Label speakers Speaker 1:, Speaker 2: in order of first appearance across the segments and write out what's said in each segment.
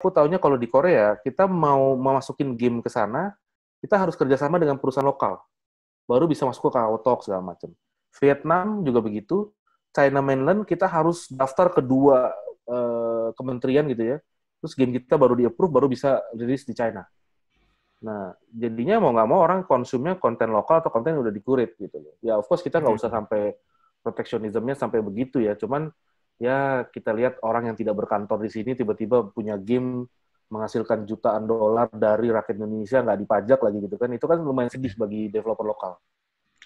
Speaker 1: aku taunya kalau di Korea, kita mau masukin game ke sana, kita harus kerjasama dengan perusahaan lokal. Baru bisa masuk ke KakaoTalk segala macam. Vietnam juga begitu. China Mainland kita harus daftar kedua kementerian gitu ya. Terus game kita baru di-approve, baru bisa rilis di China. Nah, jadinya mau nggak mau orang konsumnya konten lokal atau konten yang udah dikurit gitu loh. Ya, of course kita nggak usah sampai proteksionismenya sampai begitu ya. Cuman ya kita lihat orang yang tidak berkantor di sini tiba-tiba punya game menghasilkan jutaan dolar dari rakyat Indonesia nggak dipajak lagi gitu kan. Itu kan lumayan sedih bagi developer lokal.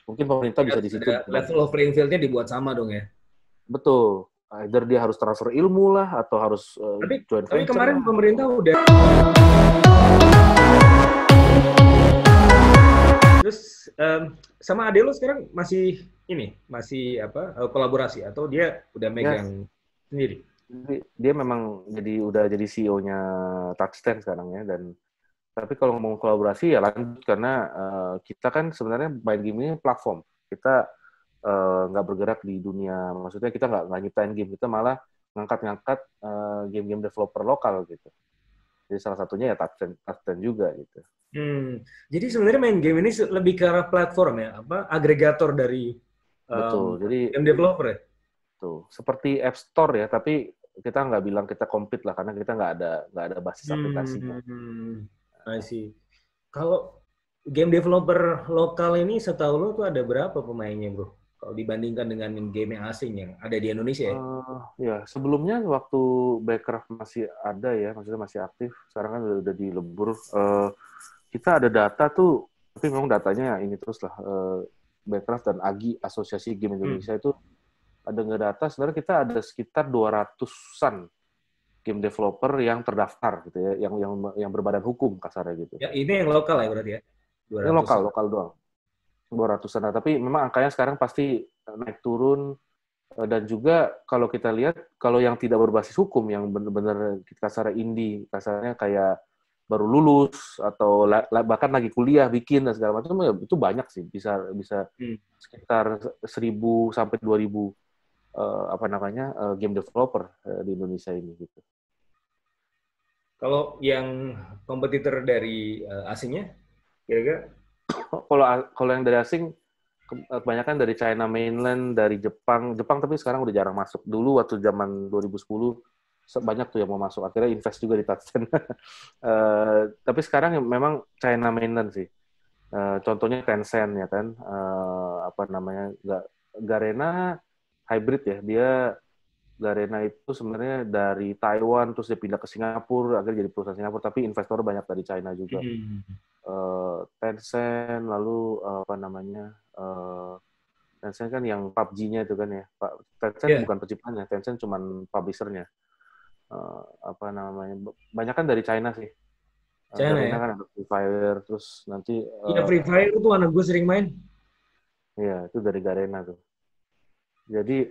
Speaker 1: Mungkin pemerintah bisa di situ
Speaker 2: Level of playing field-nya dibuat sama dong ya.
Speaker 1: betul. Either dia harus transfer ilmu lah atau harus joint
Speaker 2: Tapi
Speaker 1: venture
Speaker 2: kemarin
Speaker 1: lah.
Speaker 2: pemerintah udah. Terus sama ade lo sekarang masih kolaborasi atau dia udah megang sendiri?
Speaker 1: Dia memang udah jadi CEO-nya Touchstand sekarang ya, dan tapi kalau mau kolaborasi ya lanjut karena kita kan sebenarnya main game ini platform. Kita nggak bergerak di dunia, maksudnya kita nggak nyiptain game, kita malah ngangkat game-game developer lokal gitu. Jadi salah satunya ya Touchstand juga gitu.
Speaker 2: Jadi sebenarnya main game ini lebih ke arah platform ya, agregator dari
Speaker 1: Betul. Jadi
Speaker 2: game developer ya?
Speaker 1: tuh seperti App Store ya, tapi kita nggak bilang kita compete lah karena kita nggak ada basis aplikasinya.
Speaker 2: I see. Kalau game developer lokal ini setahu lo tuh ada berapa pemainnya, bro? Kalau dibandingkan dengan game yang asing yang ada di Indonesia ya?
Speaker 1: Ya, sebelumnya waktu Backcraft masih ada ya, maksudnya masih aktif. Sekarang kan udah dilebur. Kita ada data tuh, tapi memang datanya ini terus lah. Backcraft dan AGI, Asosiasi Game Indonesia itu ada nggak data, sebenarnya kita ada sekitar 200-an game developer yang terdaftar gitu ya, yang berbadan hukum kasarnya gitu.
Speaker 2: Ya, ini yang lokal ya berarti ya?
Speaker 1: Ini lokal doang. 200-an. Tapi memang angkanya sekarang pasti naik turun. Dan juga kalau kita lihat, kalau yang tidak berbasis hukum, yang benar-benar kasarnya indie, kasarnya kayak baru lulus atau bahkan lagi kuliah bikin dan segala macam, itu banyak sih, bisa sekitar 1.000 sampai 2.000 game developer di Indonesia ini gitu.
Speaker 2: Kalau yang kompetitor dari asingnya, kira-kira?
Speaker 1: Kalau yang dari asing, kebanyakan dari China Mainland, dari Jepang tapi sekarang udah jarang masuk. Dulu waktu zaman 2010 banyak tuh yang mau masuk, akhirnya invest juga di Touchstand. Tapi sekarang memang China Mainland sih. Contohnya Tencent ya kan, Garena hybrid ya, Garena itu sebenarnya dari Taiwan terus dia pindah ke Singapura, akhirnya jadi perusahaan Singapura, tapi investor banyak dari China juga. Tencent, lalu Tencent kan yang PUBG-nya itu kan ya. Tencent bukan penciptanya, Tencent cuman publisher-nya. Banyak kan dari China sih.
Speaker 2: China
Speaker 1: Garena
Speaker 2: ya?
Speaker 1: kan ada Free Fire, terus nanti
Speaker 2: Iya, Free Fire itu anak gue sering main.
Speaker 1: Iya, itu dari Garena tuh. Jadi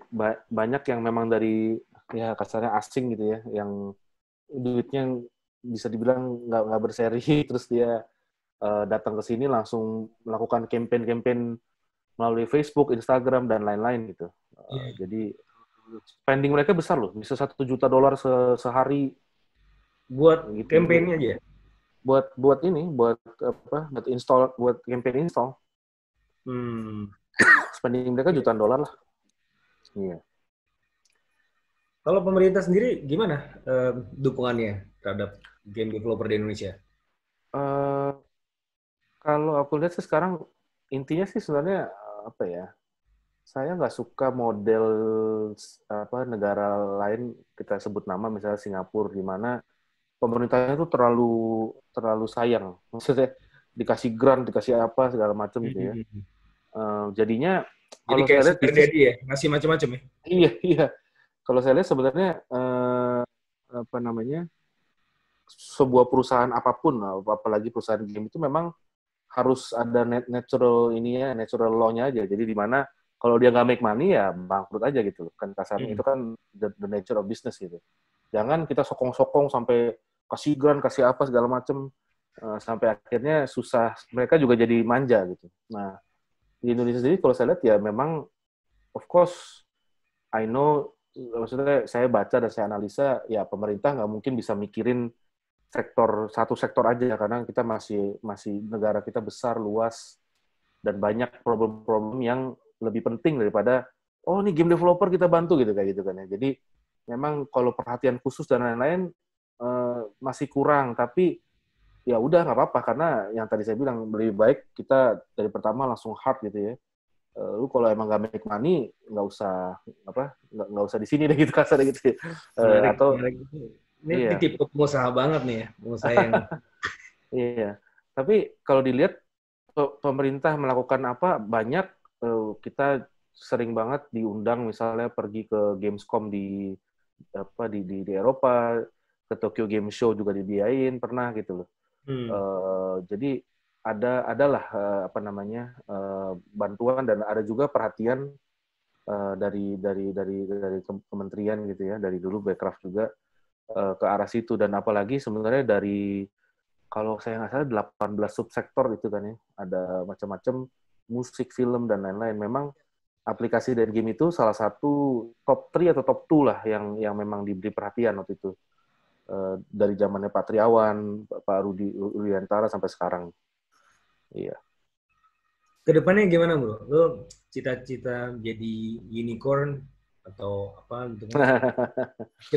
Speaker 1: banyak yang memang dari ya kasarnya asing gitu ya, yang duitnya bisa dibilang nggak berseri, terus dia datang ke sini langsung melakukan campaign melalui Facebook, Instagram, dan lain-lain gitu. Jadi spending mereka besar loh, bisa $1 juta sehari.
Speaker 2: Buat
Speaker 1: Gitu.
Speaker 2: campaign-nya aja?
Speaker 1: Buat ini, buat campaign install. Spending mereka jutaan dolar lah. Iya.
Speaker 2: Kalau pemerintah sendiri gimana dukungannya terhadap game developer di Indonesia?
Speaker 1: Kalau aku lihat sih sekarang intinya sih sebenarnya saya nggak suka model negara lain, kita sebut nama misalnya Singapura, di mana pemerintahnya tuh terlalu sayang, maksudnya dikasih grant, dikasih apa segala macam gitu ya. Jadinya
Speaker 2: jadi
Speaker 1: kalau
Speaker 2: kayak
Speaker 1: saya lihat
Speaker 2: sugar daddy ya, ngasih macam-macam ya?
Speaker 1: Iya. Kalau saya lihat sebenarnya sebuah perusahaan apapun, apalagi perusahaan game itu memang harus ada natural law-nya aja. Jadi di mana kalau dia nggak make money ya bangkrut aja gitu. Kan kasarnya itu kan the nature of business gitu. Jangan kita sokong-sokong sampai kasih grant, kasih apa segala macam sampai akhirnya susah. Mereka juga jadi manja gitu. Nah, di Indonesia sendiri kalau saya lihat ya memang of course I know, maksudnya saya baca dan saya analisa ya pemerintah nggak mungkin bisa mikirin satu sektor aja, karena kita masih negara kita besar, luas, dan banyak problem-problem yang lebih penting daripada ini game developer kita bantu gitu kayak gitu kan ya. Jadi memang kalau perhatian khusus dan lain-lain masih kurang, tapi ya udah nggak apa-apa, karena yang tadi saya bilang lebih baik kita dari pertama langsung hard gitu ya. Lu kalau emang nggak make money nggak usah di sini deh gitu, kasar gitu. Atau
Speaker 2: menarik. Ini
Speaker 1: iya.
Speaker 2: tipe pengusaha banget nih ya, pengusaha yang
Speaker 1: Iya. Tapi kalau dilihat pemerintah melakukan apa banyak, kita sering banget diundang misalnya pergi ke Gamescom di Eropa, ke Tokyo Game Show juga dibiayain pernah gitu loh. Jadi adalah bantuan, dan ada juga perhatian dari kementerian gitu ya, dari dulu Backcraft juga ke arah situ. Dan apalagi sebenarnya dari, kalau saya nggak salah 18 subsektor itu kan ya, ada macam-macam musik, film, dan lain-lain. Memang aplikasi dan game itu salah satu top 3 atau top 2 lah yang memang diberi perhatian waktu itu. Dari zamannya Pak Triawan, Pak Rudiantara sampai sekarang. Iya.
Speaker 2: kedepannya gimana bro? Lo cita-cita jadi unicorn atau apa gitu kan?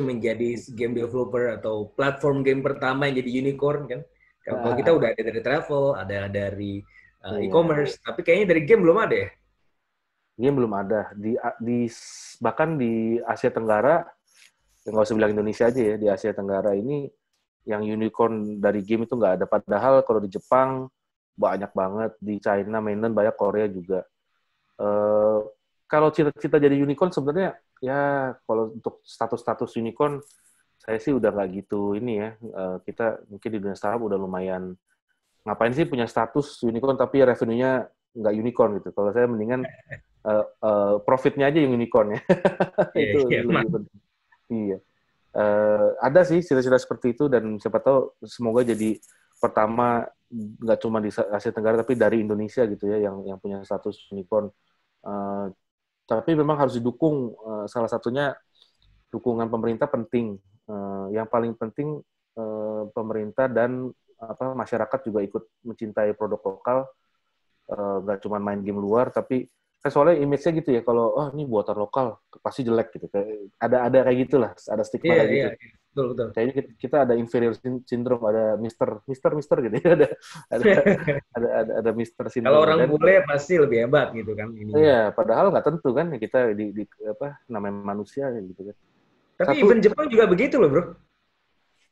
Speaker 2: Menjadi game developer atau platform game pertama yang jadi unicorn kan? Kalau kita udah ada dari travel, ada dari e-commerce, tapi kayaknya dari game belum ada ya?
Speaker 1: Game belum ada. Bahkan di Asia Tenggara, nggak usah bilang Indonesia aja ya, di Asia Tenggara ini yang unicorn dari game itu nggak ada. Padahal kalau di Jepang banyak banget, di China mainland banyak, Korea juga. Kalau cita-cita jadi unicorn sebenarnya ya, kalau untuk status unicorn saya sih udah nggak gitu ini ya. Kita mungkin di dunia startup udah lumayan, ngapain sih punya status unicorn tapi revenue-nya nggak unicorn gitu. Kalau saya mendingan profitnya aja yang unicorn ya. Itu lebih penting. Iya. Ada sih cita-cita seperti itu, dan siapa tahu semoga jadi pertama nggak cuma di Asia Tenggara tapi dari Indonesia gitu ya, yang punya status unicorn. Tapi memang harus didukung, salah satunya dukungan pemerintah penting. Yang paling penting pemerintah dan masyarakat juga ikut mencintai produk lokal, nggak cuma main game luar, tapi kan soalnya image-nya gitu ya, kalau ini buatan lokal pasti jelek gitu, ada kayak gitulah, ada stigma kayak gitu.
Speaker 2: Betul.
Speaker 1: Kayaknya kita ada inferior syndrome, ada mister gitu ya, ada mister syndrome.
Speaker 2: Kalau orang bule pasti lebih hebat gitu kan ininya.
Speaker 1: Iya, padahal nggak tentu kan, kita di namanya manusia gitu kan.
Speaker 2: Tapi even Jepang juga begitu loh bro.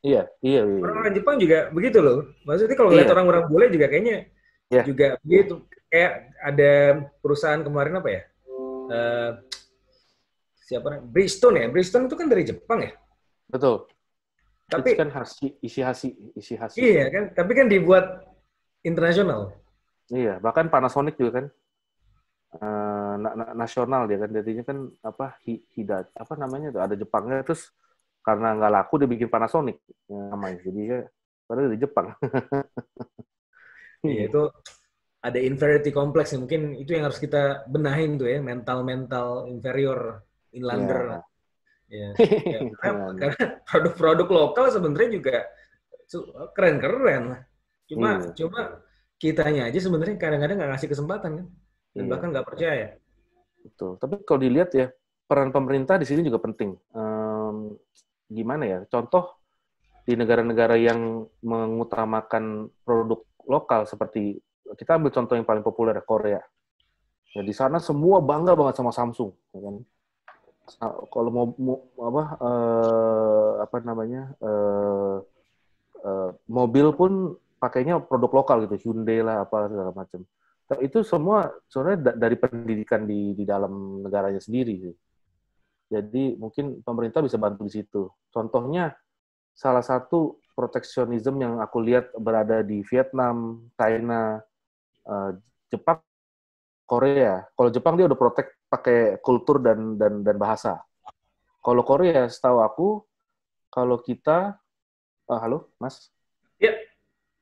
Speaker 1: Iya.
Speaker 2: Orang-orang Jepang juga begitu loh. Maksudnya kalau lihat orang-orang bule juga kayaknya juga begitu. Kayak ada perusahaan kemarin apa ya? Siapa namanya? Bridgestone ya. Bridgestone itu kan dari Jepang ya.
Speaker 1: Betul.
Speaker 2: Tapi
Speaker 1: itu kan Ishihashi.
Speaker 2: Iya kan. Tapi kan dibuat internasional.
Speaker 1: Iya. Bahkan Panasonic juga kan nasional dia kan. Jadinya kan namanya tuh, ada Jepangnya, terus karena nggak laku dia bikin Panasonic namanya. Jadi ya padahal dari Jepang.
Speaker 2: Iya, itu ada inferiority complex ya. Mungkin itu yang harus kita benahin tuh ya, mental inferior inlander. Ya. Karena produk-produk lokal sebenarnya juga keren-keren. Cuma kitanya aja sebenarnya kadang-kadang nggak ngasih kesempatan kan, dan bahkan nggak percaya.
Speaker 1: Betul. Tapi kalau dilihat ya, peran pemerintah di sini juga penting. Gimana ya? Contoh di negara-negara yang mengutamakan produk lokal, seperti kita ambil contoh yang paling populer, Korea. Ya, di sana semua bangga banget sama Samsung, ya kan? Kalau mau mobil pun pakainya produk lokal gitu, Hyundai lah, apa segala macam. Itu semua sebenarnya dari pendidikan di dalam negaranya sendiri. Jadi mungkin pemerintah bisa bantu di situ. Contohnya, salah satu proteksionisme yang aku lihat berada di Vietnam, China, Jepang, Korea. Kalau Jepang dia udah protek pakai kultur dan bahasa. Kalau Korea, setahu aku, kalau kita, halo, Mas?
Speaker 2: Iya.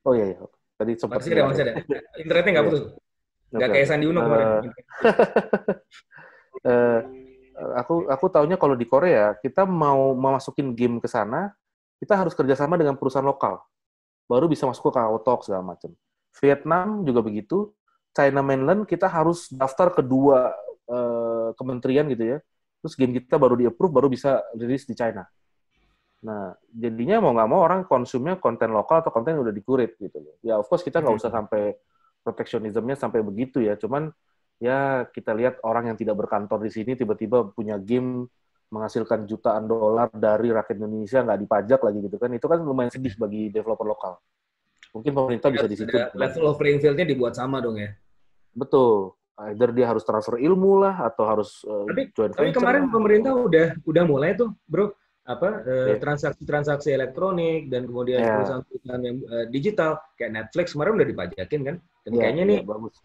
Speaker 1: Oh iya. Tadi sempat.
Speaker 2: Masih ada. Internetnya nggak putus. Nggak kayak Sandi Uno kemarin.
Speaker 1: Aku taunya kalau di Korea, kita mau masukin game ke sana, kita harus kerjasama dengan perusahaan lokal. baru bisa masuk ke KO Talk segala macam. Vietnam juga begitu. China Mainland kita harus daftar ke 2 kementerian gitu ya. Terus game kita baru di-approve, baru bisa rilis di China. Nah, jadinya mau nggak mau orang konsumnya konten lokal atau konten yang udah dikurit gitu loh. Ya, of course kita nggak usah sampai proteksionismenya sampai begitu ya. Cuman ya kita lihat orang yang tidak berkantor di sini tiba-tiba punya game menghasilkan jutaan dolar dari rakyat Indonesia nggak dipajak lagi gitu kan. Itu kan lumayan sedih bagi developer lokal. Mungkin pemerintah bisa di situ.
Speaker 2: Level of playing field-nya dibuat sama dong ya.
Speaker 1: Betul. Either dia harus transfer ilmu lah atau harus joint venture.
Speaker 2: Tapi kemarin pemerintah udah mulai tuh, Bro, transaksi-transaksi elektronik dan kemudian perusahaan-perusahaan yang digital kayak Netflix kemarin udah dipajakin kan. Dan kayaknya nih
Speaker 1: bagus.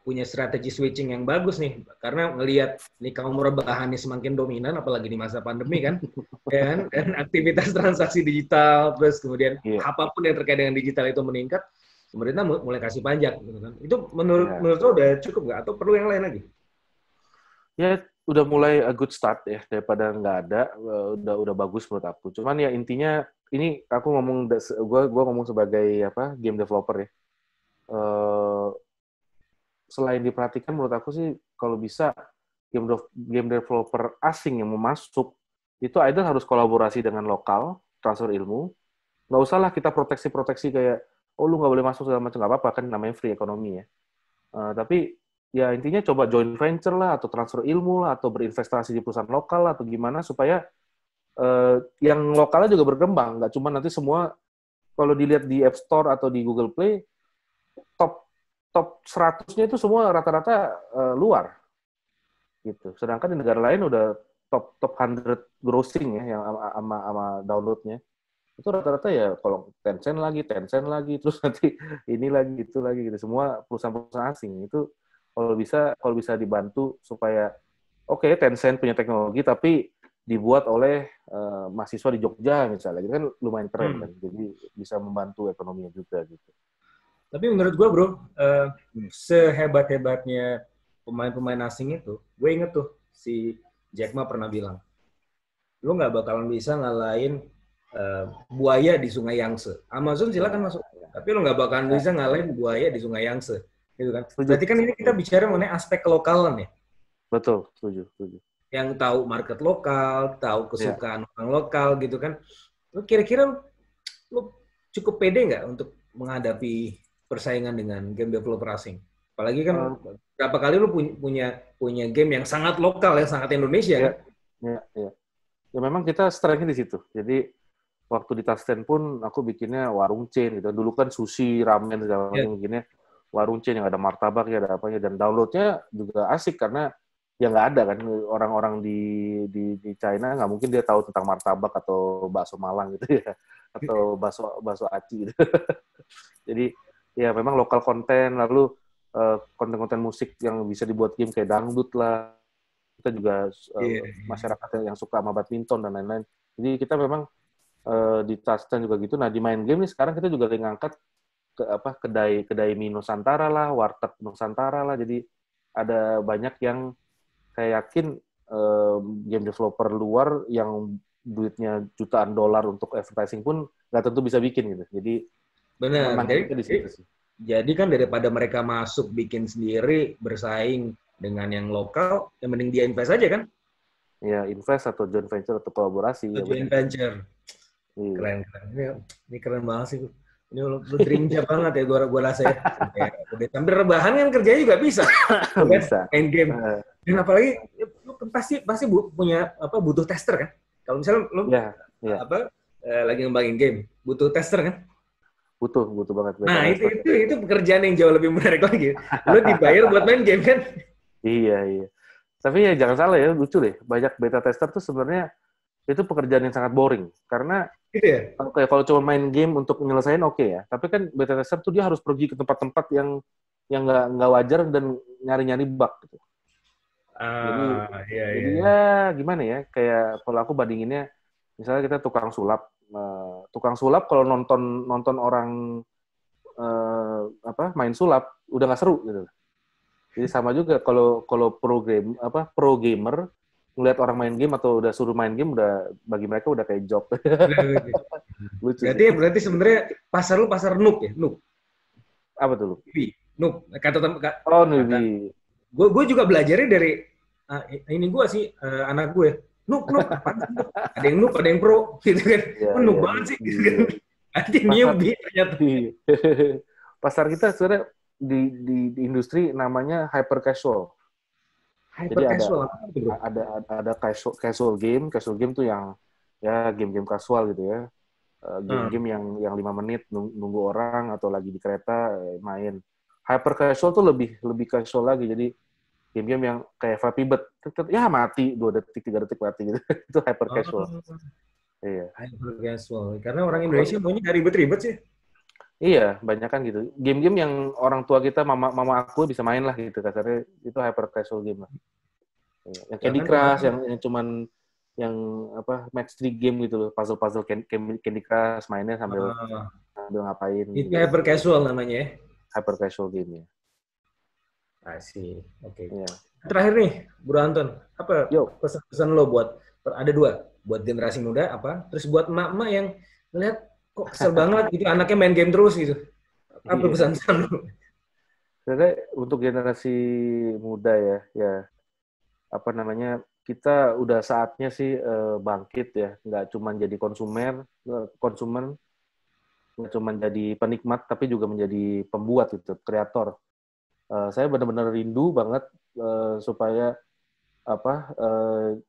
Speaker 2: punya strategi switching yang bagus nih, karena ngelihat nih kaum rebahan semakin dominan apalagi di masa pandemi kan. Dan aktivitas transaksi digital terus kemudian apapun yang terkait dengan digital itu meningkat, pemerintah mulai kasih pajak gitu kan. Itu menurut lo udah cukup nggak atau perlu yang lain lagi?
Speaker 1: Ya udah mulai a good start ya, daripada nggak ada, udah bagus menurut aku. Cuman ya intinya ini aku gua ngomong sebagai game developer ya. Selain diperhatikan menurut aku sih kalau bisa game developer asing yang mau masuk itu either harus kolaborasi dengan lokal, transfer ilmu. Nggak usah lah kita proteksi kayak lu nggak boleh masuk segala macam, nggak apa-apa kan, namanya free economy ya. Tapi ya intinya coba joint venture lah atau transfer ilmu lah atau berinvestasi di perusahaan lokal lah, atau gimana supaya yang lokalnya juga berkembang, nggak cuma nanti semua kalau dilihat di App Store atau di Google Play top 100-nya itu semua rata-rata luar gitu. Sedangkan di negara lain udah top 100 grossing ya yang sama download-nya. Itu rata-rata ya kalau Tencent lagi, terus nanti ini lagi, itu lagi gitu. Semua perusahaan-perusahaan asing. Itu kalau bisa dibantu supaya Tencent punya teknologi tapi dibuat oleh mahasiswa di Jogja misalnya. Itu kan lumayan keren kan. Jadi bisa membantu ekonominya juga gitu.
Speaker 2: Tapi menurut gue, Bro, sehebat-hebatnya pemain-pemain asing itu, gue inget tuh si Jack Ma pernah bilang, lu nggak bakalan bisa ngalahin buaya di Sungai Yangtze. Amazon silakan masuk, tapi lu nggak bakalan bisa ngalahin buaya di Sungai Yangtze, gitu kan? Berarti kan ini kita bicara mengenai aspek kelokalan ya.
Speaker 1: Betul, setuju.
Speaker 2: Yang tahu market lokal, tahu kesukaan orang lokal, gitu kan? Lu kira-kira lu cukup pede nggak untuk menghadapi persaingan dengan game developer asing? Apalagi kan berapa kali lu punya game yang sangat lokal, yang sangat Indonesia kan?
Speaker 1: Ya, memang kita strength-nya di situ. Jadi waktu di Tasken pun aku bikinnya warung chain gitu. Dulu kan sushi, ramen segala macam bikinnya warung chain yang ada martabak ya, ada apanya, dan downloadnya juga asik karena ya nggak ada kan orang-orang di China nggak mungkin dia tahu tentang martabak atau bakso Malang gitu ya, atau bakso aci gitu. Jadi ya memang lokal konten, lalu konten-konten musik yang bisa dibuat game kayak dangdut lah. Kita juga masyarakat yang suka sama badminton dan lain-lain. Jadi kita memang di Tasken juga gitu. Nah di main game nih sekarang kita juga lagi ngangkat kedai mie Nusantara lah, warteg Nusantara lah. Jadi ada banyak yang saya yakin game developer luar yang duitnya jutaan dolar untuk advertising pun nggak tentu bisa bikin gitu. Jadi
Speaker 2: benar. Jadi kan daripada mereka masuk bikin sendiri bersaing dengan yang lokal, yang mending dia invest aja kan?
Speaker 1: Ya invest atau joint venture atau kolaborasi.
Speaker 2: Joint venture. Keren. Ini keren banget sih. Ini lu dream job banget ya gua rasa ya. Sambil rebahan kan kerjanya juga bisa.
Speaker 1: Bisa.
Speaker 2: Main game. Dan apalagi lu pasti punya butuh tester kan? Kalau misalnya lu lagi ngembangin game, butuh tester kan?
Speaker 1: Butuh banget.
Speaker 2: Nah, itu pekerjaan yang jauh lebih menarik lagi. Lu dibayar buat main game kan?
Speaker 1: Iya. Tapi ya jangan salah ya, lucu deh. Banyak beta tester tuh sebenarnya itu pekerjaan yang sangat boring. Karena kalau cuma main game untuk nyelesain ya. Tapi kan beta tester tuh dia harus pergi ke tempat-tempat yang nggak wajar dan nyari-nyari bug gitu. Jadi ya gimana ya? Kayak kalau aku bandinginnya, misalnya kita tukang sulap. Tukang sulap kalau nonton orang main sulap udah nggak seru gitu. Jadi sama juga kalau pro gamer ngeliat orang main game atau udah suruh main game udah bagi mereka udah kayak job. Lucu sih.
Speaker 2: Berarti sebenarnya pasar lu pasar noob ya, noob.
Speaker 1: Apa tuh lu?
Speaker 2: Noob.
Speaker 1: Oh, newbie.
Speaker 2: Gue juga belajarnya dari ini gue sih anak gue. Noob. Ada yang noob, ada yang pro, gitu kan.
Speaker 1: Ya,
Speaker 2: noob
Speaker 1: ya,
Speaker 2: banget sih, gitu kan. Ada yang newbie ternyata.
Speaker 1: Pasar kita sebenarnya di industri namanya hyper casual.
Speaker 2: Hyper
Speaker 1: Jadi
Speaker 2: casual.
Speaker 1: ada casual game tuh yang ya game-game casual gitu ya. Game-game yang 5 menit nunggu orang atau lagi di kereta main. Hyper casual tuh lebih casual lagi. Jadi game-game yang kayak Flappy Bird, ya mati 2 detik 3 detik mati gitu. Itu hyper casual. Iya.
Speaker 2: Hyper casual. Karena orang Indonesia maunya ribet-ribet sih.
Speaker 1: Iya, banyak kan gitu. Game-game yang orang tua kita, mama aku bisa main lah gitu kasarnya, itu hyper casual game lah. Yang Candy Crush, yang cuman yang apa match 3 game gitu loh, puzzle Candy Crush mainnya sambil ngapain.
Speaker 2: Itu gitu. Hyper casual namanya ya.
Speaker 1: Hyper casual game ya.
Speaker 2: Asik. Oke.
Speaker 1: Iya.
Speaker 2: Terakhir nih, Bro Anton, apa pesan-pesan lo buat ada 2, buat generasi muda apa, terus buat emak-emak yang ngeliat kok kesel banget gitu anaknya main game terus gitu. Apa pesan-pesan lo?
Speaker 1: Sebenarnya untuk generasi muda ya apa namanya, kita udah saatnya sih bangkit ya, nggak cuma jadi konsumen, nggak cuma jadi penikmat, tapi juga menjadi pembuat gitu, kreator. Saya benar-benar rindu banget supaya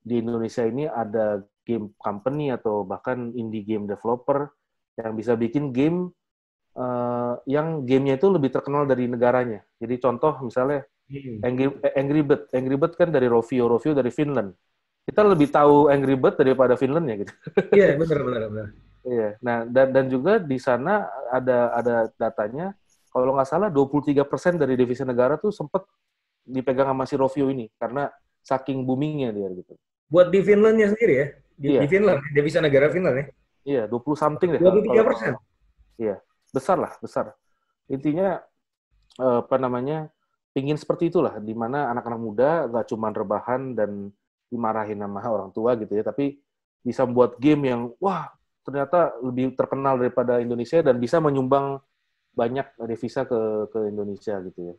Speaker 1: di Indonesia ini ada game company atau bahkan indie game developer yang bisa bikin game yang gamenya itu lebih terkenal dari negaranya. Jadi contoh misalnya Angry Bird kan dari Rovio dari Finland. Kita lebih tahu Angry Bird daripada Finlandnya gitu.
Speaker 2: Iya, benar.
Speaker 1: Iya. Nah, dan juga di sana ada datanya, kalau nggak salah 23% dari devisa negara tuh sempat dipegang sama si Rovio ini karena saking boomingnya dia gitu.
Speaker 2: Buat di Finlandnya sendiri ya? Di Finland, devisa negara Finland ya?
Speaker 1: Iya, 20 something deh.
Speaker 2: 23%.
Speaker 1: Iya, besar. Intinya apa namanya? Pingin seperti itulah, di mana anak-anak muda nggak cuma rebahan dan dimarahin sama orang tua gitu ya, tapi bisa membuat game yang wah ternyata lebih terkenal daripada Indonesia dan bisa menyumbang banyak devisa ke Indonesia gitu ya.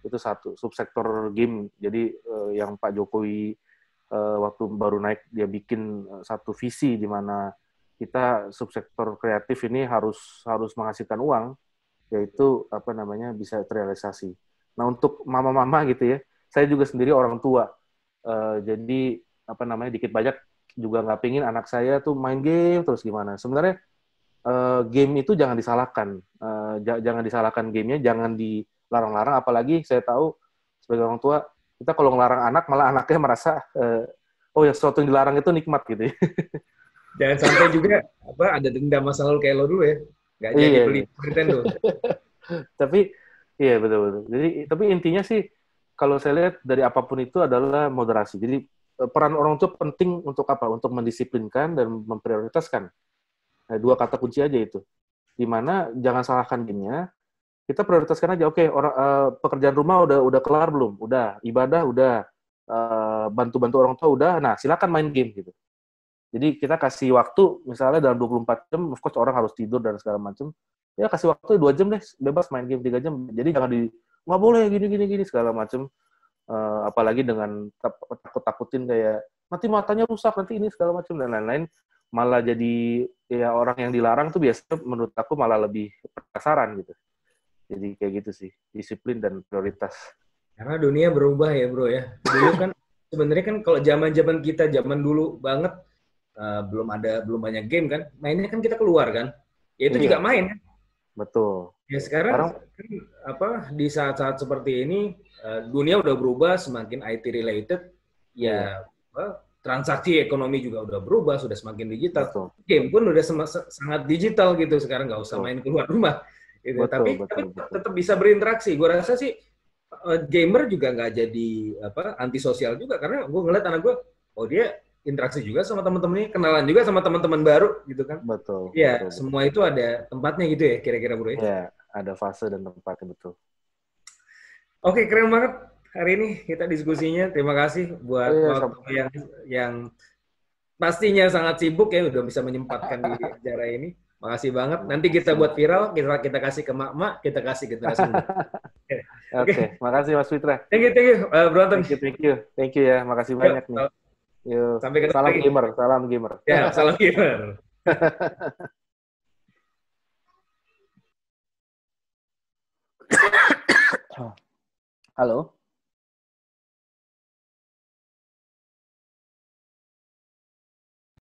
Speaker 1: Itu satu subsektor game. Jadi yang Pak Jokowi waktu baru naik dia bikin satu visi di mana kita subsektor kreatif ini harus menghasilkan uang, yaitu apa namanya bisa terrealisasi. Nah untuk mama-mama gitu ya, saya juga sendiri orang tua, jadi apa namanya dikit banyak juga nggak pingin anak saya tuh main game terus gimana. Sebenarnya game itu jangan disalahkan, jangan disalahkan gamenya, jangan dilarang-larang. Apalagi saya tahu sebagai orang tua kita kalau ngelarang anak malah anaknya merasa oh ya sesuatu yang dilarang itu nikmat gitu.
Speaker 2: Jangan sampai juga ada dendam masa lalu kayak lo dulu ya, nggak jadi beli Nintendo.
Speaker 1: Tapi iya betul. Jadi tapi intinya sih kalau saya lihat dari apapun itu adalah moderasi. Jadi peran orang tua penting untuk apa? Untuk mendisiplinkan dan memprioritaskan. Nah, 2 kata kunci aja itu. Dimana jangan salahkan gamenya. Kita prioritaskan aja. Oke, pekerjaan rumah udah kelar belum? Udah. Ibadah udah. Bantu-bantu orang tua udah. Nah, silakan main game gitu. Jadi kita kasih waktu misalnya dalam 24 jam, of course orang harus tidur dan segala macam. Ya kasih waktu 2 jam deh, bebas main game 3 jam. Jadi jangan nggak boleh gini segala macam. Apalagi dengan takut-takutin kayak nanti matanya rusak, nanti ini segala macam dan lain-lain. Malah jadi ya orang yang dilarang tuh biasanya menurut aku malah lebih penasaran gitu. Jadi kayak gitu sih, disiplin dan prioritas.
Speaker 2: Karena dunia berubah ya bro ya. Dulu kan sebenarnya kan kalau zaman kita zaman dulu banget belum banyak game kan, mainnya kan kita keluar kan. Ya itu juga main kan.
Speaker 1: Betul.
Speaker 2: Ya sekarang di saat-saat seperti ini dunia udah berubah, semakin IT related ya transaksi ekonomi juga udah berubah, sudah semakin digital.
Speaker 1: Betul.
Speaker 2: Game pun udah sangat digital gitu sekarang, nggak usah main keluar rumah gitu. Tapi tetap bisa berinteraksi. Gue rasa sih gamer juga nggak jadi antisosial juga, karena gue ngeliat anak gue dia interaksi juga sama teman-temannya, kenalan juga sama teman-teman baru gitu kan.
Speaker 1: Betul.
Speaker 2: Iya, semua itu ada tempatnya gitu ya, kira-kira bro.
Speaker 1: Iya, ada fase dan tempatnya, betul.
Speaker 2: Oke, keren banget. hari ini kita diskusinya. Terima kasih buat waktu yang pastinya sangat sibuk ya, udah bisa menyempatkan di acara ini. Makasih banget. Nanti kita buat viral, kita kasih ke mak-mak, kita kasih ke generasi muda.
Speaker 1: Oke, makasih Mas Fitra.
Speaker 2: Thank you, Bro Anton.
Speaker 1: Thank you ya, makasih banyak nih. Yuk,
Speaker 2: sampai ketemu
Speaker 1: salam
Speaker 2: lagi.
Speaker 1: Salam gamer.
Speaker 2: Ya, salam gamer.
Speaker 1: Halo.